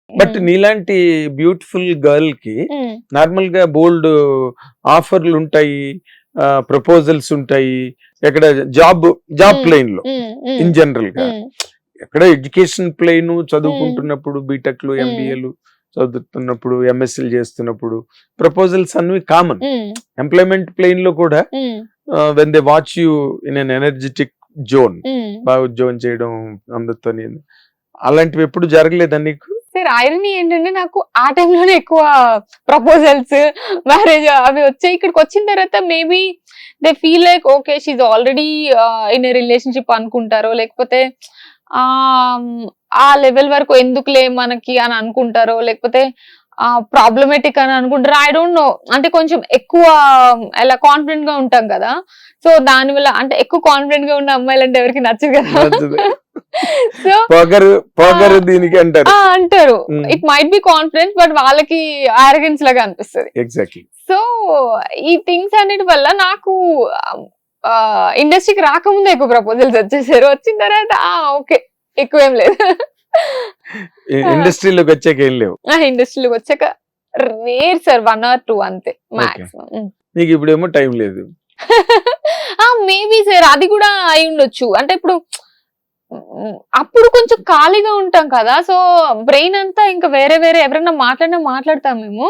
But నీలాంటి beautiful girl కి normal గా బోల్డ్ ఆఫర్లు ఉంటాయి, ప్రపోజల్స్ ఉంటాయి, ఎక్కడ జాబ్ ప్లేన్ లో ఇన్ జనరల్ గా, ఎక్కడ ఎడ్యుకేషన్ ప్లేన్ చదువుకుంటున్నప్పుడు బీటెక్లు ఎంబీఏలు చదువుతున్నప్పుడు ఎంఎస్సీలు చేస్తున్నప్పుడు ప్రపోజల్స్ అన్ని కామన్. ఎంప్లాయ్మెంట్ ప్లేన్ లో కూడా when they watch you in an energetic zone, బాగా ఉద్యోగం చేయడం అందరితో, అలాంటివి ఎప్పుడు జరగలేదా నీకు? సార్ ఐరనీ ఏంటంటే నాకు ఆ టైంలోనే ఎక్కువ ప్రపోజల్స్, మ్యారేజ్ అవి వచ్చాయి. ఇక్కడికి వచ్చిన తర్వాత maybe they feel like okay she already in a relationship అనుకుంటారో, లేకపోతే ఆ లెవెల్ వరకు ఎందుకులే మనకి అని అనుకుంటారో, లేకపోతే ప్రాబ్లమేటిక్ అని అనుకుంటారు. I don't know. అంటే కొంచెం ఎక్కువ అలా కాన్ఫిడెంట్ గా ఉంటాం కదా, సో దాని వల్ల అంటే ఎక్కువ కాన్ఫిడెంట్ గా ఉన్న అమ్మాయిలు అంటే ఎవరికి నచ్చదు కదా. సో దీనికి అంటారు it might be confidence, but వాళ్ళకి ఆరగెన్స్ లాగా అనిపిస్తుంది. ఎగ్జాక్ట్లీ. సో ఈ థింగ్స్ అన్నిటి వల్ల నాకు ఇండస్ట్రీకి రాకముందే ఎక్కువ ప్రపోజల్స్ వచ్చేసారు. వచ్చిన తర్వాత ఓకే ఎక్కువేం లేదు. ఇండస్ట్రీలోకి వచ్చాక ఏం లేవు? ఇండస్ట్రీలోకి వచ్చాక రేర్ సార్, 1 or 2 అంతే మాక్సిమం. నీకు ఇప్పుడేమో టైం లేదు. మేబీ సార్ అది కూడా అయి ఉండొచ్చు. అంటే ఇప్పుడు అప్పుడు కొంచెం ఖాళీగా ఉంటాం కదా, సో బ్రెయిన్ అంతా ఇంకా వేరే వేరే ఎవరైనా మాట్లాడతాం మేము.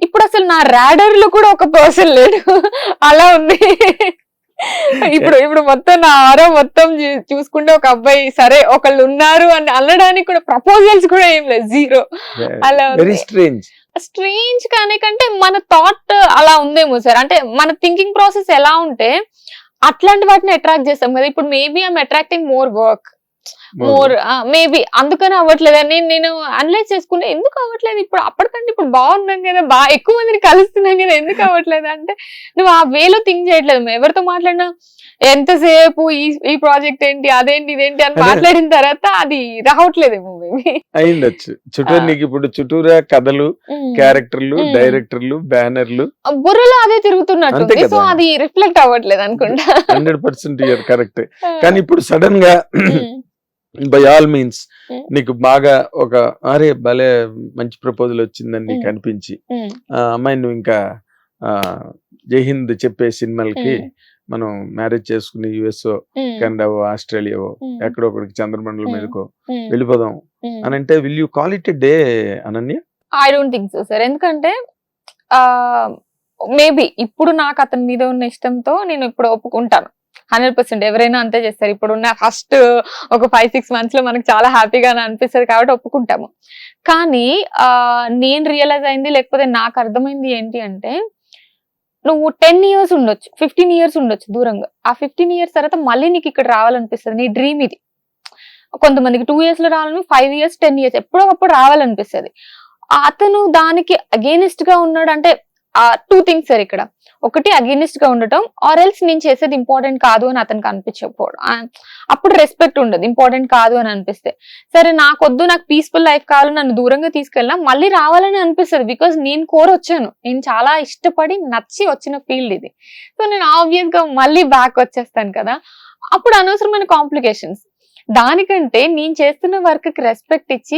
ఇప్పుడు అసలు నా రాడర్ లో కూడా ఒక పర్సన్ లేడు, అలా ఉంది. ఇప్పుడు మొత్తం నా ఆరో మొత్తం చూసుకుంటే ఒక అబ్బాయి సరే ఒకళ్ళు ఉన్నారు అని అనడానికి కూడా ప్రపోజల్స్ కూడా ఏం లేదు, జీరో. అలా స్ట్రేంజ్ కానీ కంటే మన థాట్ అలా ఉందేమో సార్. అంటే మన థింకింగ్ ప్రాసెస్ ఎలా ఉంటే అట్లాంటి వాటిని అట్రాక్ట్ చేస్తాం కదా. ఇప్పుడు maybe I'm attracting more work, maybe అందుకని అవ్వట్లేదని నేను అనలైజ్ చేసుకుంటే ఎందుకు అవ్వట్లేదు, ఇప్పుడు అప్పటికంటే ఇప్పుడు బాగున్నాం కదా, బాగా ఎక్కువ మందిని కలుస్తున్నాం కదా, ఎందుకు అవ్వట్లేదు అంటే నువ్వు ఆ వేలో థింక్ చేయట్లేదు. ఎవరితో మాట్లాడినా ఎంతసేపు ఈ ప్రాజెక్ట్ ఏంటి, అదేంటి, ఇదేంటి అని మాట్లాడిన తర్వాత అది రావట్లేదేమో మేబీ అయిండొచ్చు. చుట్టూరు నీకు ఇప్పుడు చుట్టూరా కథలు, క్యారెక్టర్లు, డైరెక్టర్లు, బ్యానర్లు బుర్రలో అదే తిరుగుతున్నట్టు, సో అది రిఫ్లెక్ట్ అవ్వట్లేదు అనుకుంటా. 100% కరెక్ట్. కానీ ఇప్పుడు సడన్ గా బై ఆల్ మీన్స్ నీకు బాగా ఒక అరే భలే మంచి ప్రపోజల్ వచ్చిందని నీకు అనిపించి అమ్మాయి నువ్వు ఇంకా జై హింద్ చెప్పే సినిమాలకి మనం మ్యారేజ్ చేసుకుని యుఎస్ఓ, కెనడావో, ఆస్ట్రేలియావో ఎక్కడో ఒకటికి చంద్రమండలం మీదకో వెళ్ళిపోదాం అని అంటే will you call it a day Ananya? I don't think so sir. ఎందుకంటే మేబీ ఇప్పుడు నాకు అతని మీద ఉన్న ఇష్టంతో నేను ఇప్పుడు ఒప్పుకుంటాను 100%. ఎవరైనా అంతే చేస్తారు. ఇప్పుడు ఉన్న ఫస్ట్ ఒక 5-6 months లో మనకు చాలా హ్యాపీగా అనిపిస్తుంది కాబట్టి ఒప్పుకుంటాము. కానీ నేను రియలైజ్ అయింది, లేకపోతే నాకు అర్థమైంది ఏంటి అంటే, నువ్వు 10 years ఉండొచ్చు, 15 years ఉండొచ్చు దూరంగా. ఆ 15 years తర్వాత మళ్ళీ నీకు ఇక్కడ రావాలనిపిస్తుంది. నీ డ్రీమ్ ఇది. కొంతమందికి 2 years లో రావాలని, 5 years, 10 years ఎప్పుడో ఒకప్పుడు రావాలనిపిస్తుంది. అతను దానికి అగేనిస్ట్ గా ఉన్నాడు అంటే 2 things సార్ ఇక్కడ. ఒకటి అగేనిస్ట్ గా ఉండటం, ఆర్ ఎల్స్ నేను చేసేది ఇంపార్టెంట్ కాదు అని అతనికి అనిపించకపోవడం. అప్పుడు రెస్పెక్ట్ ఉండదు. ఇంపార్టెంట్ కాదు అని అనిపిస్తే, సరే నాకొద్దు, నాకు పీస్ఫుల్ లైఫ్ కావాలి, నన్ను దూరంగా తీసుకెళ్ళినా మళ్ళీ రావాలని అనిపిస్తుంది. బికాస్ నేను వచ్చాను, నేను చాలా ఇష్టపడి నచ్చి వచ్చిన ఫీల్డ్ ఇది. సో నేను ఆబ్వియస్ గా మళ్ళీ బ్యాక్ వచ్చేస్తాను కదా. అప్పుడు అనవసరమైన కాంప్లికేషన్స్. దానికంటే నేను చేస్తున్న వర్క్ కి రెస్పెక్ట్ ఇచ్చి,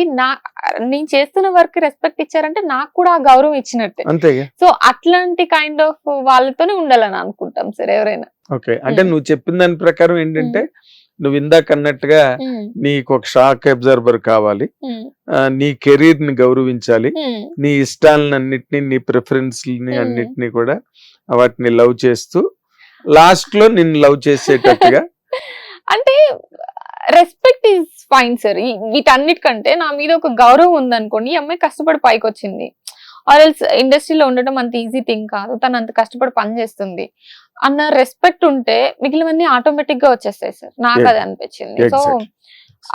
నేను చేస్తున్న వర్క్ రెస్పెక్ట్ ఇచ్చారంటే నాకు కూడా ఆ గౌరవం ఇచ్చినట్టే. సో అట్లాంటి కైండ్ ఆఫ్ వాళ్ళతోనే ఉండాలని అనుకుంటాం సార్ ఎవరైనా. ఓకే, అంటే నువ్వు చెప్పిన దాని ప్రకారం ఏంటంటే, నువ్వు ఇందాక అన్నట్టుగా నీకు ఒక షాక్ అబ్జర్వర్ కావాలి, నీ కెరీర్ ని గౌరవించాలి, నీ ఇష్టాలన్నిటిని, నీ ప్రిఫరెన్స్ అన్నిటిని కూడా వాటిని లవ్ చేస్తూ లాస్ట్ లో నిన్ను లవ్ చేసేటట్టుగా. అంటే రెస్పెక్ట్ ఈజ్ ఫైన్ సార్. వీటన్నిటికంటే నా మీద ఒక గౌరవం ఉందనుకోండి, ఈ అమ్మాయి కష్టపడి పైకి వచ్చింది, ఆర్ ఎల్స్ ఇండస్ట్రీలో ఉండటం అంత ఈజీ థింగ్ కాదు, తను అంత కష్టపడి పని చేస్తుంది అన్న రెస్పెక్ట్ ఉంటే మిగిలినవన్నీ ఆటోమేటిక్ గా వచ్చేస్తాయి సార్. నాకు అది అనిపించింది. సో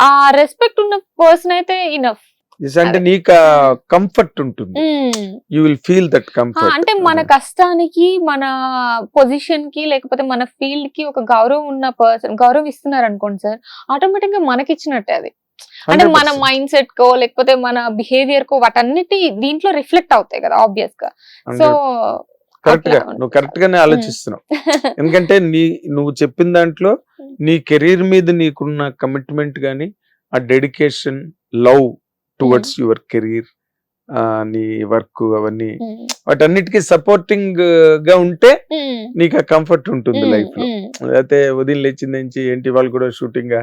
ఆ రెస్పెక్ట్ ఉన్న పర్సన్ అయితే ఇనఫ్. అంటే నీకు కంఫర్ట్ ఉంటుంది, you will feel that comfort. అంటే మన కష్టానికి, మన పొజిషన్ కి, లేకపోతే మన ఫీల్డ్ కి ఒక గౌరవం ఉన్న పర్సన్, గౌరవం ఇస్తున్నారు అనుకోండి సార్, ఆటోమేటిక్ గా మనకి ఇచ్చినట్టే అది. అంటే మన మైండ్ సెట్ కో, లేకపోతే మన బిహేవియర్ కో, వాటన్నిటి దీంట్లో రిఫ్లెక్ట్ అవుతాయి కదా ఆబ్వియస్ గా. సో కరెక్ట్ గా నువ్వు కరెక్ట్ గానే ఆలోచిస్తున్నావు. ఎందుకంటే నువ్వు చెప్పిన దాంట్లో నీ కెరీర్ మీద నీకున్న కమిట్మెంట్ గానీ, ఆ dedication, love towards your career, నీ వర్క్ అవన్నీ వాటన్నిటికీ సపోర్టింగ్ గా ఉంటే నీకు ఆ కంఫర్ట్ ఉంటుంది లైఫ్ లో. అయితే ఉదయం లేచిన నుంచి ఏంటి వాళ్ళు కూడా షూటింగ్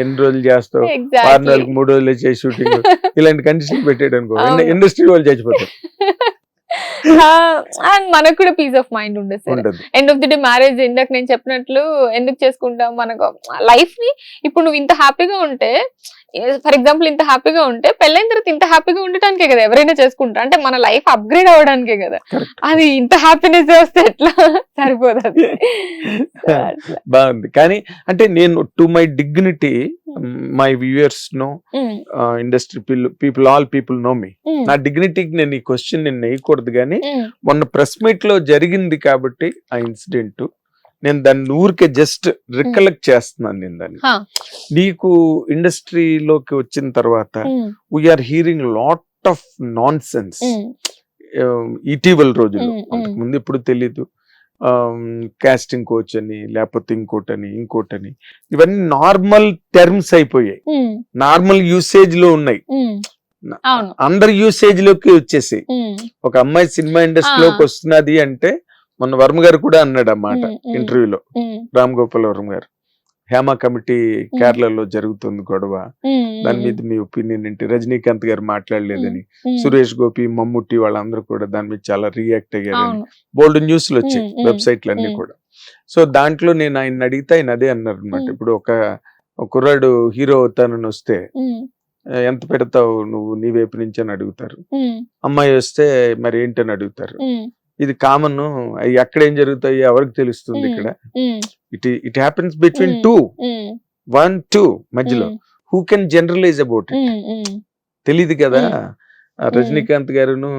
ఎన్ని రోజులు చేస్తావు, 6 నెలలకు 3 రోజులు చేసి షూటింగ్, ఇలాంటి కండిషన్ పెట్టాడు అనుకో ఇండస్ట్రీ వాళ్ళు చచ్చిపోతారు. అండ్ మనకు కూడా పీస్ ఆఫ్ మైండ్ ఉండదు sir. End of the day marriage ఇందాక నేను చెప్పినట్లు ఎందుకు చేసుకుంటాం, మనకు లైఫ్ ని ఇప్పుడు నువ్వు ఇంత హ్యాపీగా ఉంటే, ఫర్ ఎగ్జాంపుల్ ఇంత హ్యాపీగా ఉంటే పెళ్ళైన తర్వాత ఇంత హ్యాపీగా ఉండటానికే కదా ఎవరైనా చేసుకుంటారు, అంటే మన లైఫ్ అప్గ్రేడ్ అవ్వడానికే కదా. అది ఇంత హ్యాపీనెస్ వస్తే ఎట్లా సరిపోదు. అది బాగుంది. కానీ అంటే నేను to my dignity, my viewers know, industry people all people know me, నా డిగ్నిటీకి నేను ఈ క్వశ్చన్ నేను వేయకూడదు. కానీ మొన్న ప్రెస్ మీట్ లో జరిగింది కాబట్టి ఆ ఇన్సిడెంట్ నేను దాన్ని ఊరికే జస్ట్ రికలెక్ట్ చేస్తున్నాను. నేను దాన్ని నీకు ఇండస్ట్రీలోకి వచ్చిన తర్వాత we are hearing lot of nonsense ఇటీవల రోజుల్లో. అంతకుముందు ఎప్పుడు తెలీదు. కాస్టింగ్ కోచ్ అని, లేకపోతే ఇంకోటని ఇవన్నీ నార్మల్ టర్మ్స్ అయిపోయాయి, నార్మల్ యూసేజ్ లో ఉన్నాయి, అండర్ యూసేజ్ లోకి వచ్చేసి. ఒక అమ్మాయి సినిమా ఇండస్ట్రీలోకి వస్తున్నది అంటే, మొన్న వర్మ గారు కూడా అన్నాడు అన్నమాట ఇంటర్వ్యూలో, రామ్ గోపాల్ వర్మ గారు, హేమ కమిటీ కేరళలో జరుగుతుంది గొడవ, దాని మీద మీ ఒపీనియన్ ఏంటి, రజనీకాంత్ గారు మాట్లాడలేదని, సురేష్ గోపి, మమ్ముట్టి వాళ్ళందరూ కూడా దాని మీద చాలా రియాక్ట్ అయ్యారని బోల్డ్ న్యూస్లు వచ్చాయి వెబ్సైట్లు అన్ని కూడా. సో దాంట్లో నేను ఆయన అడిగితే ఆయన అదే అన్నారు అనమాట. ఇప్పుడు ఒక కుర్రాడు హీరో అవుతానని వస్తే ఎంత పెడతావు నువ్వు నీ వైపు నుంచి అని అడుగుతారు, అమ్మాయి వస్తే మరి ఏంటని అడుగుతారు. ఇది కామన్, అవి ఎక్కడ ఏం జరుగుతాయి ఎవరికి తెలుస్తుంది. ఇక్కడ ఇట్ హ్యాపెన్స్ బిట్వీన్ 1-2 మధ్యలో. Who can generalise about it తెలియదు కదా. రజనీకాంత్ గారును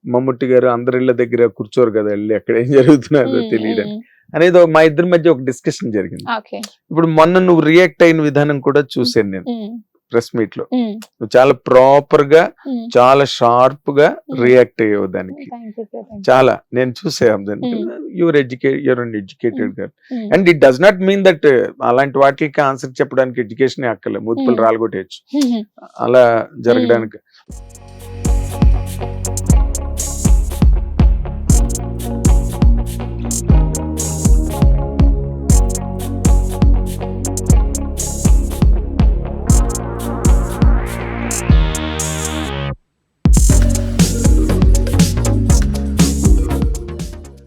మమ్ముట్టి గారు అందరి ఇళ్ళ దగ్గర కూర్చోరు కదా, వెళ్ళి అక్కడ ఏం జరుగుతున్నదో తెలియడం అనేది మా ఇద్దరి మధ్య ఒక డిస్కషన్ జరిగింది. ఇప్పుడు మొన్న నువ్వు రియాక్ట్ అయిన విధానం కూడా చూసాను నేను ప్రెస్ మీట్ లో. నువ్వు చాలా ప్రాపర్ గా, చాలా షార్ప్ గా రియాక్ట్ అయ్యావు దానికి. చాలా నేను చూసాను. యువర్ ఎడ్యుకేటెడ్ గా, and it does not mean that అలాంటి వాటికి ఆన్సర్ చెప్పడానికి ఎడ్యుకేషన్ అక్కర్లేదు, మూతిపల్లి రాలగొట్టేయచ్చు అలా జరగడానికి.